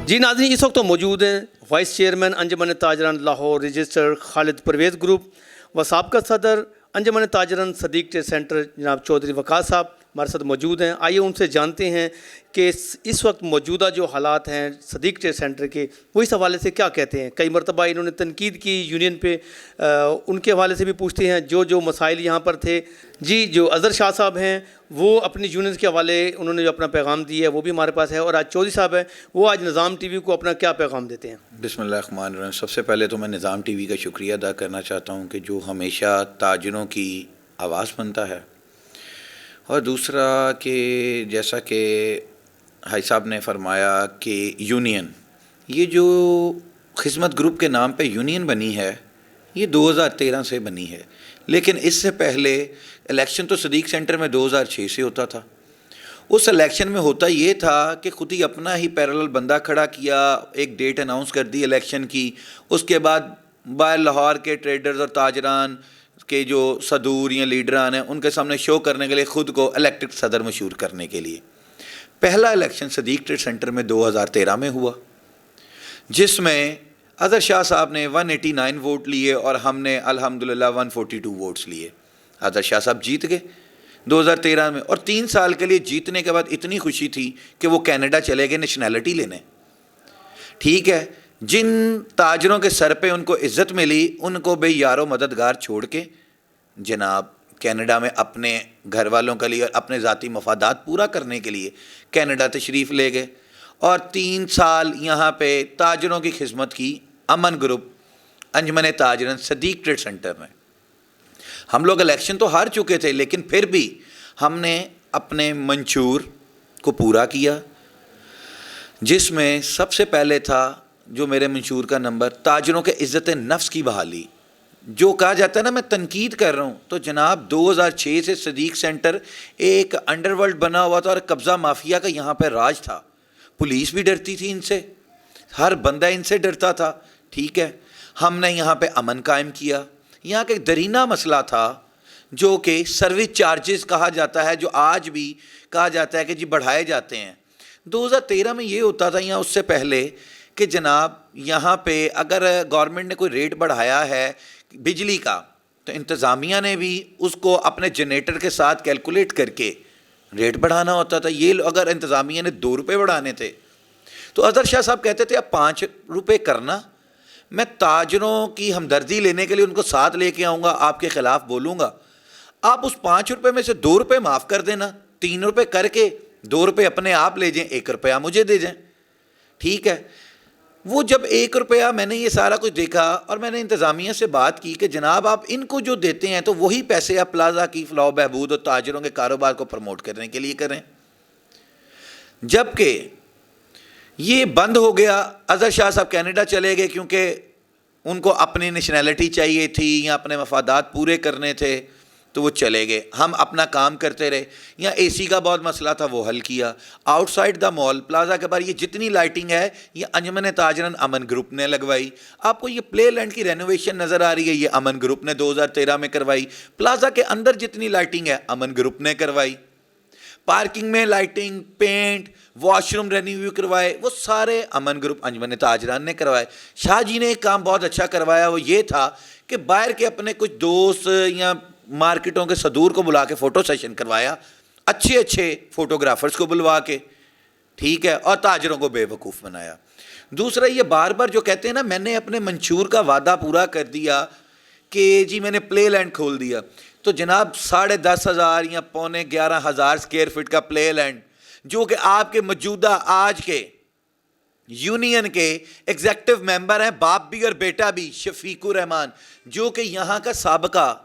جی ناظرین، اس وقت تو موجود ہیں وائس چیئرمین انجمن تاجران لاہور رجسٹر خالد پرویز گروپ و سابقہ صدر انجمن تاجران صدیق ٹریڈ سینٹر جناب چودھری وقاص صاحب ہمارے ساتھ موجود ہیں۔ آئیے ان سے جانتے ہیں کہ اس وقت موجودہ جو حالات ہیں صدیق ٹریڈ سینٹر کے، وہ اس حوالے سے کیا کہتے ہیں۔ کئی مرتبہ انہوں نے تنقید کی یونین پہ، ان کے حوالے سے بھی پوچھتے ہیں جو مسائل یہاں پر تھے۔ جی، جو اظہر شاہ صاحب ہیں وہ اپنی یونینز کے حوالے انہوں نے جو اپنا پیغام دیا ہے وہ بھی ہمارے پاس ہے، اور آج چودھری صاحب ہیں، وہ آج نظام ٹی وی کو اپنا کیا پیغام دیتے ہیں۔ بسم اللہ الرحمن الرحیم۔ سب سے پہلے تو میں نظام ٹی وی کا شکریہ ادا کرنا چاہتا ہوں کہ جو ہمیشہ تاجروں کی آواز بنتا ہے، اور دوسرا کہ جیسا کہ حاج صاحب نے فرمایا کہ یونین، یہ جو خدمت گروپ کے نام پہ یونین بنی ہے یہ 2013 سے بنی ہے، لیکن اس سے پہلے الیکشن تو صدیق سینٹر میں 2006 سے ہوتا تھا۔ اس الیکشن میں ہوتا یہ تھا کہ خود ہی اپنا ہی پیرلل بندہ کھڑا کیا، ایک ڈیٹ اناؤنس کر دی الیکشن کی، اس کے بعد باہر لاہور کے ٹریڈرز اور تاجران کے جو صدور یا لیڈران ہیں ان کے سامنے شو کرنے کے لیے خود کو الیکٹڈ صدر مشہور کرنے کے لیے پہلا الیکشن صدیق ٹریڈ سینٹر میں 2013 میں ہوا، جس میں اظہر شاہ صاحب نے 189 ووٹ لیے اور ہم نے الحمدللہ 142 ووٹس لیے۔ اظہر شاہ صاحب جیت گئے 2013 میں، اور 3 سال کے لیے جیتنے کے بعد اتنی خوشی تھی کہ وہ کینیڈا چلے گئے نیشنلٹی لینے۔ ٹھیک ہے، جن تاجروں کے سر پہ ان کو عزت ملی ان کو بے یار و مددگار چھوڑ کے جناب کینیڈا میں اپنے گھر والوں کے لیے اور اپنے ذاتی مفادات پورا کرنے کے لیے کینیڈا تشریف لے گئے، اور 3 سال یہاں پہ تاجروں کی خدمت کی امن گروپ انجمن تاجران صدیق ٹریڈ سینٹر میں۔ ہم لوگ الیکشن تو ہار چکے تھے، لیکن پھر بھی ہم نے اپنے منشور کو پورا کیا، جس میں سب سے پہلے تھا جو میرے منشور کا نمبر تاجروں کے عزت نفس کی بحالی۔ جو کہا جاتا ہے نا میں تنقید کر رہا ہوں، تو جناب 2006 سے صدیق سینٹر ایک انڈر ورلڈ بنا ہوا تھا اور قبضہ مافیا کا یہاں پہ راج تھا۔ پولیس بھی ڈرتی تھی ان سے، ہر بندہ ان سے ڈرتا تھا۔ ٹھیک ہے، ہم نے یہاں پہ امن قائم کیا۔ یہاں کا ایک درینہ مسئلہ تھا جو کہ سروس چارجز کہا جاتا ہے، جو آج بھی کہا جاتا ہے کہ جی بڑھائے جاتے ہیں۔ 2013 میں یہ ہوتا تھا یا اس سے پہلے کہ جناب یہاں پہ اگر گورنمنٹ نے کوئی ریٹ بڑھایا ہے بجلی کا، تو انتظامیہ نے بھی اس کو اپنے جنریٹر کے ساتھ کیلکولیٹ کر کے ریٹ بڑھانا ہوتا تھا۔ یہ اگر انتظامیہ نے 2 روپے بڑھانے تھے تو اظہر شاہ صاحب کہتے تھے اب 5 روپے کرنا، میں تاجروں کی ہمدردی لینے کے لیے ان کو ساتھ لے کے آؤں گا، آپ کے خلاف بولوں گا، آپ اس 5 روپے میں سے 2 روپے معاف کر دینا، 3 روپے کر کے 2 روپے اپنے آپ لے جائیں، 1 روپیہ مجھے دے جائیں۔ ٹھیک ہے، وہ جب 1 روپیہ میں نے یہ سارا کچھ دیکھا اور میں نے انتظامیہ سے بات کی کہ جناب آپ ان کو جو دیتے ہیں تو وہی پیسے آپ پلازا کی فلاح و بہبود اور تاجروں کے کاروبار کو پروموٹ کرنے کے لیے کریں۔ جبکہ یہ بند ہو گیا، اظہر شاہ صاحب کینیڈا چلے گئے کیونکہ ان کو اپنی نیشنلٹی چاہیے تھی یا اپنے مفادات پورے کرنے تھے، تو وہ چلے گئے۔ ہم اپنا کام کرتے رہے۔ یا اے سی کا بہت مسئلہ تھا، وہ حل کیا۔ Out side the mall plaza کے بعد یہ جتنی لائٹنگ ہے یہ انجمن تاجران امن گروپ نے لگوائی۔ آپ کو یہ پلے لینڈ کی رینوویشن نظر آ رہی ہے، یہ امن گروپ نے 2013 میں کروائی۔ پلازا کے اندر جتنی لائٹنگ ہے امن گروپ نے کروائی۔ پارکنگ میں lighting, paint, washroom renew کروائے، وہ سارے امن گروپ انجمن تاجران نے کروائے۔ شاہ جی نے ایک کام بہت اچھا کروایا، وہ یہ تھا کہ باہر کے اپنے کچھ دوست یا مارکیٹوں کے صدور کو بلا کے فوٹو سیشن کروایا، اچھے فوٹوگرافرز کو بلوا کے۔ ٹھیک ہے، اور تاجروں کو بے وقوف بنایا۔ دوسرا یہ بار بار جو کہتے ہیں نا میں نے اپنے منشور کا وعدہ پورا کر دیا کہ جی میں نے پلے لینڈ کھول دیا، تو جناب 10,500 یا 11,500 اسکوائر فٹ کا پلے لینڈ جو کہ آپ کے موجودہ آج کے یونین کے ایگزیکٹو ممبر ہیں، باپ بھی اور بیٹا بھی، شفیق الرحمان، جو کہ یہاں کا سابقہ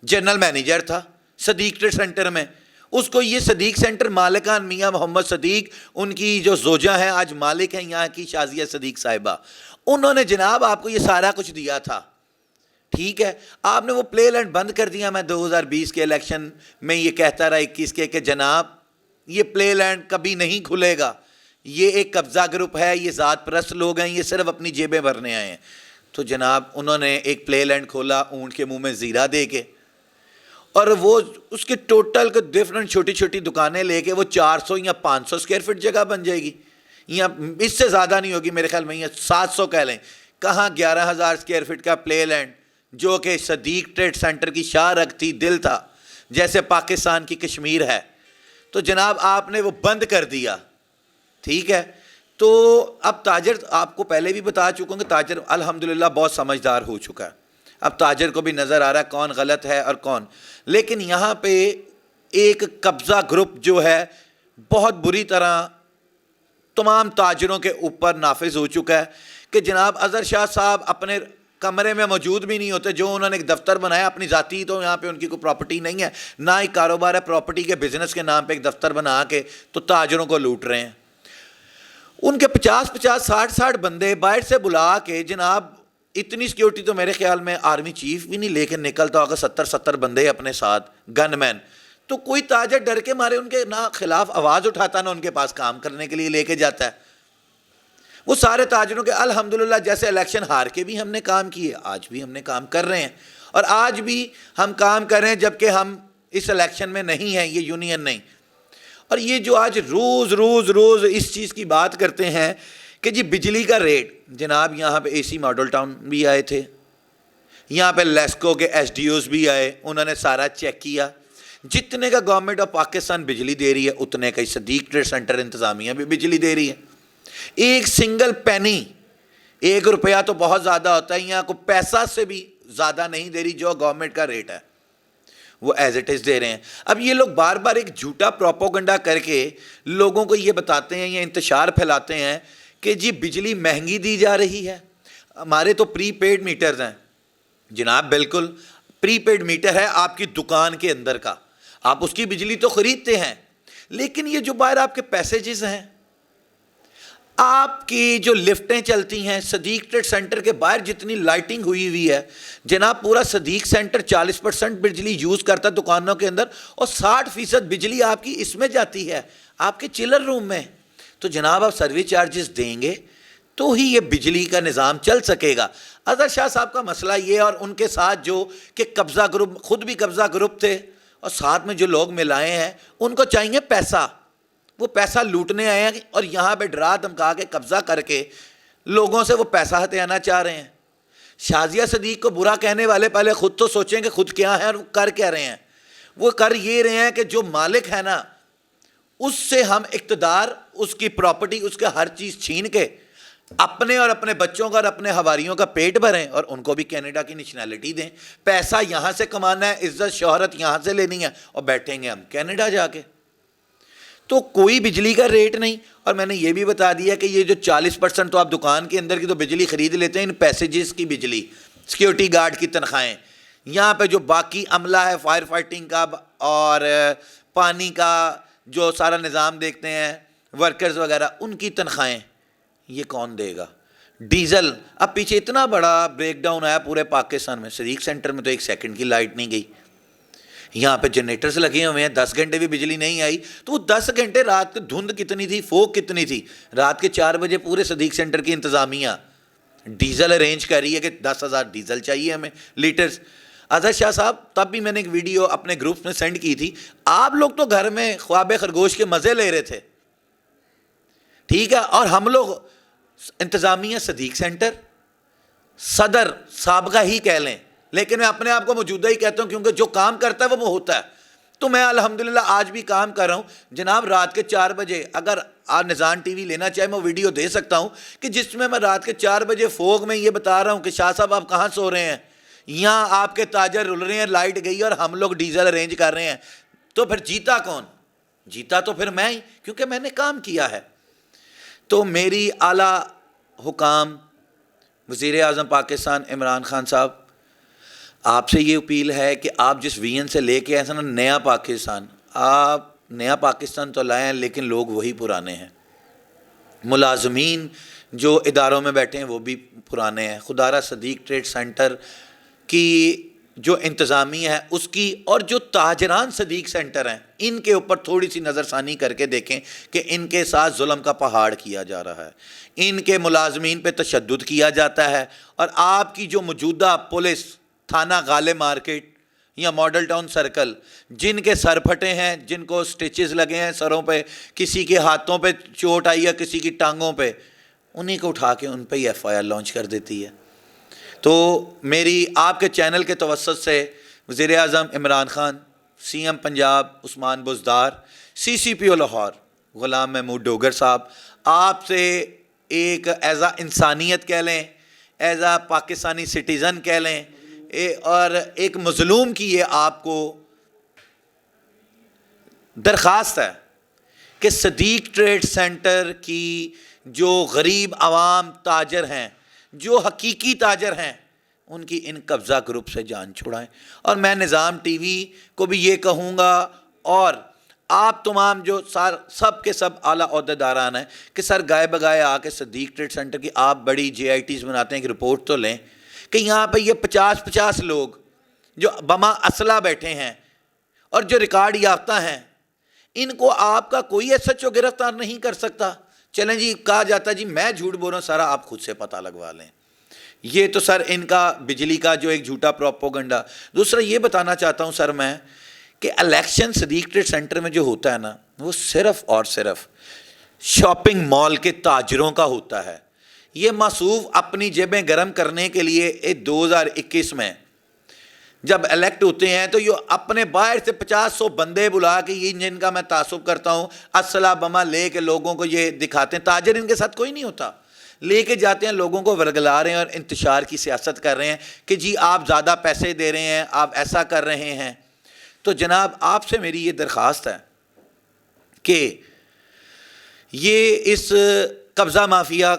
جنرل مینیجر تھا صدیق ٹریڈ سینٹر میں، اس کو یہ صدیق سینٹر مالکان میاں محمد صدیق، ان کی جو زوجہ ہیں آج مالک ہیں یہاں کی شازیہ صدیق صاحبہ، انہوں نے جناب آپ کو یہ سارا کچھ دیا تھا۔ ٹھیک ہے، آپ نے وہ پلے لینڈ بند کر دیا۔ میں 2020 کے الیکشن میں یہ کہتا رہا 21 کے کہ جناب یہ پلے لینڈ کبھی نہیں کھلے گا، یہ ایک قبضہ گروپ ہے، یہ ذات پرست لوگ ہیں، یہ صرف اپنی جیبیں بھرنے آئے ہیں۔ تو جناب انہوں نے ایک پلے لینڈ کھولا اونٹ کے منہ میں زیرہ دے کے، اور وہ اس کے ٹوٹل کو ڈفرنٹ چھوٹی چھوٹی دکانیں لے کے وہ 400 یا 500 اسکوائر فٹ جگہ بن جائے گی۔ یا اس سے زیادہ نہیں ہوگی میرے خیال میں، یہ 700 کہہ لیں، کہاں 11,000 اسکوائر فٹ کا پلے لینڈ جو کہ صدیق ٹریڈ سینٹر کی شاہ رگ تھی، دل تھا، جیسے پاکستان کی کشمیر ہے، تو جناب آپ نے وہ بند کر دیا. ٹھیک ہے، تو اب تاجر، آپ کو پہلے بھی بتا چکا ہوں کہ تاجر الحمدللہ بہت سمجھدار ہو چکا ہے. اب تاجر کو بھی نظر آ رہا ہے کون غلط ہے اور کون. لیکن یہاں پہ ایک قبضہ گروپ جو ہے بہت بری طرح تمام تاجروں کے اوپر نافذ ہو چکا ہے کہ جناب اظہر شاہ صاحب اپنے کمرے میں موجود بھی نہیں ہوتے، جو انہوں نے ایک دفتر بنایا اپنی ذاتی، تو یہاں پہ ان کی کوئی پراپرٹی نہیں ہے، نہ ہی کاروبار ہے، پراپرٹی کے بزنس کے نام پہ ایک دفتر بنا کے تو تاجروں کو لوٹ رہے ہیں. ان کے 50 60 بندے باہر سے بلا کے، جناب اتنی سیکیورٹی تو میرے خیال میں آرمی چیف بھی نہیں لے کے نکلتا ہوگا، 70 بندے اپنے ساتھ گن مین. تو کوئی تاجر ڈر کے مارے ان کے نہ خلاف آواز اٹھاتا نہ ان کے پاس کام کرنے کے لیے لے کے جاتا ہے. وہ سارے تاجروں کے الحمدللہ جیسے الیکشن ہار کے بھی ہم نے کام کیے، آج بھی ہم نے کام کر رہے ہیں، اور آج بھی ہم کام کر رہے ہیں جبکہ ہم اس الیکشن میں نہیں ہیں، یہ یونین نہیں. اور یہ جو آج روز اس چیز کی بات کرتے ہیں کہ جی بجلی کا ریٹ، جناب یہاں پہ اے سی ماڈل ٹاؤن بھی آئے تھے، یہاں پہ لیسکو کے ایس ڈی اوز بھی آئے، انہوں نے سارا چیک کیا، جتنے کا گورنمنٹ آف پاکستان بجلی دے رہی ہے اتنے کا ہی صدیق ٹریڈ سینٹر انتظامیہ بھی بجلی دے رہی ہے. ایک سنگل پینی، 1 روپیہ تو بہت زیادہ ہوتا ہے، یہاں کو پیسہ سے بھی زیادہ نہیں دے رہی، جو گورنمنٹ کا ریٹ ہے وہ ایز اٹ از دے رہے ہیں. اب یہ لوگ بار بار ایک جھوٹا پروپوگنڈا کر کے لوگوں کو یہ بتاتے ہیں یا انتشار پھیلاتے ہیں کہ جی بجلی مہنگی دی جا رہی ہے. ہمارے تو پری پیڈ میٹرز ہیں جناب، بالکل پری پیڈ میٹر ہے آپ کی دکان کے اندر کا، آپ اس کی بجلی تو خریدتے ہیں، لیکن یہ جو باہر آپ کے پیسیجز ہیں، آپ کی جو لفٹیں چلتی ہیں، صدیق ٹریڈ سینٹر کے باہر جتنی لائٹنگ ہوئی ہے جناب، پورا صدیق سینٹر 40% بجلی یوز کرتا ہے دکانوں کے اندر، اور 60% بجلی آپ کی اس میں جاتی ہے آپ کے چلر روم میں. تو جناب آپ سروس چارجز دیں گے تو ہی یہ بجلی کا نظام چل سکے گا. اظہر شاہ صاحب کا مسئلہ یہ، اور ان کے ساتھ جو کہ قبضہ گروپ، خود بھی قبضہ گروپ تھے اور ساتھ میں جو لوگ ملائے ہیں، ان کو چاہیے پیسہ، وہ پیسہ لوٹنے آئے ہیں اور یہاں پہ ڈرا دھمکا کے قبضہ کر کے لوگوں سے وہ پیسہ ہتھیانا چاہ رہے ہیں. شازیہ صدیق کو برا کہنے والے پہلے خود تو سوچیں کہ خود کیا ہیں اور وہ کر کیا رہے ہیں. وہ کر یہ رہے ہیں کہ جو مالک ہے نا، اس سے ہم اقتدار، اس کی پراپرٹی، اس کا ہر چیز چھین کے اپنے اور اپنے بچوں کا اور اپنے حواریوں کا پیٹ بھریں اور ان کو بھی کینیڈا کی نیشنلٹی دیں. پیسہ یہاں سے کمانا ہے، عزت شہرت یہاں سے لینی ہے، اور بیٹھیں گے ہم کینیڈا جا کے. تو کوئی بجلی کا ریٹ نہیں. اور میں نے یہ بھی بتا دیا کہ یہ جو 40% تو آپ دکان کے اندر کی تو بجلی خرید لیتے ہیں، ان پیسیجز کی بجلی، سیکیورٹی گارڈ کی تنخواہیں، یہاں پہ جو باقی عملہ ہے فائر فائٹنگ کا اور پانی کا جو سارا نظام دیکھتے ہیں، ورکرز وغیرہ، ان کی تنخواہیں یہ کون دے گا؟ ڈیزل، اب پیچھے اتنا بڑا بریک ڈاؤن آیا پورے پاکستان میں، صدیق سینٹر میں تو 1 سیکنڈ کی لائٹ نہیں گئی. یہاں پہ جنریٹرز لگے ہوئے ہیں، 10 گھنٹے بھی بجلی نہیں آئی. تو وہ 10 گھنٹے رات کی دھند کتنی تھی، فوگ کتنی تھی، رات کے 4 بجے پورے صدیق سینٹر کی انتظامیہ ڈیزل ارینج کر رہی ہے کہ 10,000 ڈیزل چاہیے ہمیں لیٹرز. اظہر شاہ صاحب، تب بھی میں نے ایک ویڈیو اپنے گروپ میں سینڈ کی تھی، آپ لوگ تو گھر میں خواب خرگوش کے مزے لے رہے تھے، ٹھیک ہے، اور ہم لوگ انتظامیہ صدیق سینٹر، صدر سابقہ ہی کہہ لیں، لیکن میں اپنے آپ کو موجودہ ہی کہتا ہوں کیونکہ جو کام کرتا ہے وہ ہوتا ہے. تو میں الحمدللہ آج بھی کام کر رہا ہوں جناب. رات کے 4 بجے اگر آپ نظام ٹی وی لینا چاہے میں ویڈیو دے سکتا ہوں کہ جس میں میں رات کے 4 بجے فوگ میں یہ بتا رہا ہوں کہ شاہ صاحب آپ کہاں سو رہے ہیں، یہاں آپ کے تاجر رل رہے ہیں، لائٹ گئی اور ہم لوگ ڈیزل ارینج کر رہے ہیں. تو پھر جیتا کون؟ جیتا تو پھر میں ہی، کیونکہ میں نے کام کیا ہے. تو میری اعلیٰ حکام وزیر اعظم پاکستان عمران خان صاحب، آپ سے یہ اپیل ہے کہ آپ جس ویژن سے لے کے آئے نا نیا پاکستان، آپ نیا پاکستان تو لائے ہیں لیکن لوگ وہی پرانے ہیں. ملازمین جو اداروں میں بیٹھے ہیں وہ بھی پرانے ہیں. خدا را صدیق ٹریڈ سینٹر کی جو انتظامیہ ہے اس کی، اور جو تاجران صدیق سینٹر ہیں ان کے اوپر تھوڑی سی نظر ثانی کر کے دیکھیں کہ ان کے ساتھ ظلم کا پہاڑ کیا جا رہا ہے، ان کے ملازمین پہ تشدد کیا جاتا ہے. اور آپ کی جو موجودہ پولیس، تھانہ غالے مارکیٹ، یا ماڈل ٹاؤن سرکل، جن کے سر پھٹے ہیں، جن کو سٹیچز لگے ہیں سروں پہ، کسی کے ہاتھوں پہ چوٹ آئی ہے، کسی کی ٹانگوں پہ، انہیں کو اٹھا کے ان پہ ہی ایف آئی آر لانچ کر دیتی ہے. تو میری آپ کے چینل کے توسط سے وزیر اعظم عمران خان، سی ایم پنجاب عثمان بزدار، سی سی پی او لاہور غلام محمود ڈوگر صاحب، آپ سے ایک ایز اے انسانیت کہہ لیں، ایز اے پاکستانی سٹیزن کہہ لیں، اور ایک مظلوم کی یہ آپ کو درخواست ہے کہ صدیق ٹریڈ سینٹر کی جو غریب عوام تاجر ہیں، جو حقیقی تاجر ہیں، ان کی ان قبضہ گروپ سے جان چھڑائیں. اور میں نظام ٹی وی کو بھی یہ کہوں گا، اور آپ تمام جو سب کے سب اعلیٰ عہدیداران ہیں، کہ سر گائے بگائے آ کے صدیق ٹریڈ سینٹر کی آپ بڑی جے آئی ٹیز بناتے ہیں کہ رپورٹ تو لیں کہ یہاں پہ یہ 50 لوگ جو بما اسلحہ بیٹھے ہیں اور جو ریکارڈ یافتہ ہیں، ان کو آپ کا کوئی ایس ایچ او گرفتار نہیں کر سکتا. چلیں جی، کہا جاتا ہے جی میں جھوٹ بول رہا ہوں، سارا آپ خود سے پتہ لگوا لیں. یہ تو سر ان کا بجلی کا جو ایک جھوٹا پروپوگنڈا. دوسرا یہ بتانا چاہتا ہوں سر میں کہ الیکشن صدیق ٹریڈ سینٹر میں جو ہوتا ہے نا، وہ صرف اور صرف شاپنگ مال کے تاجروں کا ہوتا ہے. یہ موصوف اپنی جیبیں گرم کرنے کے لیے 2021 میں جب الیکٹ ہوتے ہیں تو یہ اپنے باہر سے 50-100 بندے بلا کے، یہ جن کا میں تعصب کرتا ہوں، اسلحہ بما لے کے لوگوں کو یہ دکھاتے ہیں. تاجر ان کے ساتھ کوئی نہیں ہوتا، لے کے جاتے ہیں، لوگوں کو ورگلا رہے ہیں اور انتشار کی سیاست کر رہے ہیں کہ جی آپ زیادہ پیسے دے رہے ہیں، آپ ایسا کر رہے ہیں. تو جناب آپ سے میری یہ درخواست ہے کہ یہ اس قبضہ مافیا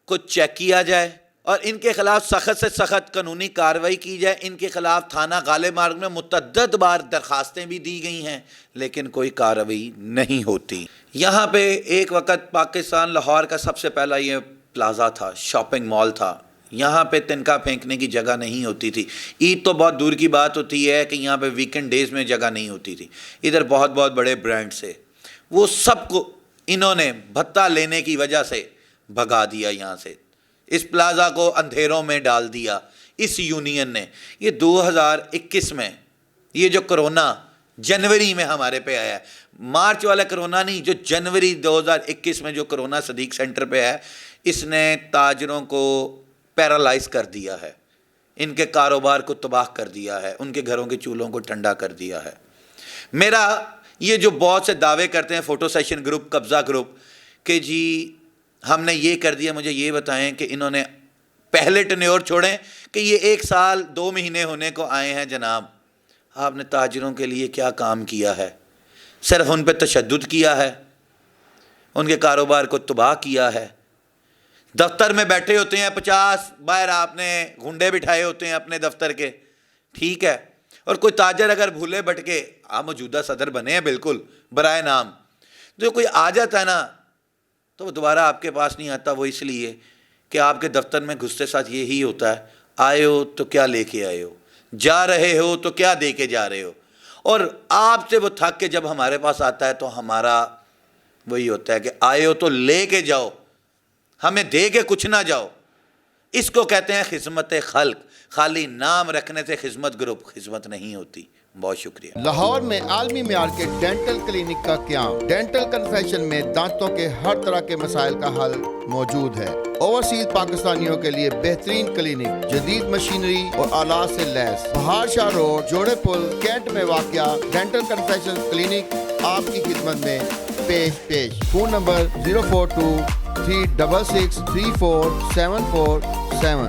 کو چیک کیا جائے اور ان کے خلاف سخت سے سخت قانونی کارروائی کی جائے. ان کے خلاف تھانہ غالب مارگ میں متعدد بار درخواستیں بھی دی گئی ہیں، لیکن کوئی کارروائی نہیں ہوتی. یہاں پہ ایک وقت پاکستان لاہور کا سب سے پہلا یہ پلازا تھا، شاپنگ مال تھا. یہاں پہ تنکا پھینکنے کی جگہ نہیں ہوتی تھی. عید تو بہت دور کی بات ہوتی ہے کہ یہاں پہ ویکنڈ ڈیز میں جگہ نہیں ہوتی تھی. ادھر بہت بہت بڑے برانڈ سے وہ سب کو انہوں نے بھتہ لینے کی وجہ سے بھگا دیا یہاں سے. اس پلازا کو اندھیروں میں ڈال دیا اس یونین نے. یہ 2021 میں یہ جو کرونا جنوری میں ہمارے پہ آیا ہے، مارچ والا کرونا نہیں، جو جنوری 2021 میں جو کرونا صدیق سینٹر پہ ہے، اس نے تاجروں کو پیرالائز کر دیا ہے، ان کے کاروبار کو تباہ کر دیا ہے، ان کے گھروں کے چولہوں کو ٹھنڈا کر دیا ہے. میرا یہ جو بہت سے دعوے کرتے ہیں فوٹو سیشن گروپ، قبضہ گروپ، کہ جی ہم نے یہ کر دیا، مجھے یہ بتائیں کہ انہوں نے پہلے ٹینیور چھوڑیں کہ یہ 1 سال 2 مہینے ہونے کو آئے ہیں. جناب آپ نے تاجروں کے لیے کیا کام کیا ہے؟ صرف ان پہ تشدد کیا ہے، ان کے کاروبار کو تباہ کیا ہے. دفتر میں بیٹھے ہوتے ہیں 50، باہر آپ نے گھنڈے بٹھائے ہوتے ہیں اپنے دفتر کے، ٹھیک ہے. اور کوئی تاجر اگر بھولے بھٹکے، آپ موجودہ صدر بنے ہیں بالکل برائے نام، جو کوئی آ جاتا ہے نا تو وہ دوبارہ آپ کے پاس نہیں آتا. وہ اس لیے کہ آپ کے دفتر میں گھستے ساتھ یہی ہوتا ہے، آئے ہو تو کیا لے کے آئے ہو، جا رہے ہو تو کیا دے کے جا رہے ہو. اور آپ سے وہ تھک کے جب ہمارے پاس آتا ہے تو ہمارا وہی ہوتا ہے کہ آئے ہو تو لے کے جاؤ، ہمیں دے کے کچھ نہ جاؤ. اس کو کہتے ہیں خدمت خلق. خالی نام رکھنے سے خدمت گروپ خدمت نہیں ہوتی. بہت شکریہ. لاہور میں عالمی معیار کے ڈینٹل کلینک کا قیام. ڈینٹل کنفیشن میں دانتوں کے ہر طرح کے مسائل کا حل موجود ہے. اوورسیز پاکستانیوں کے لیے بہترین کلینک، جدید مشینری اور آلات سے لیس. بہار شاہ روڈ، جوڑے پل، کینٹ میں واقع ڈینٹل کنفیشن کلینک آپ کی خدمت میں پیش. Phone number 042 366 34 747.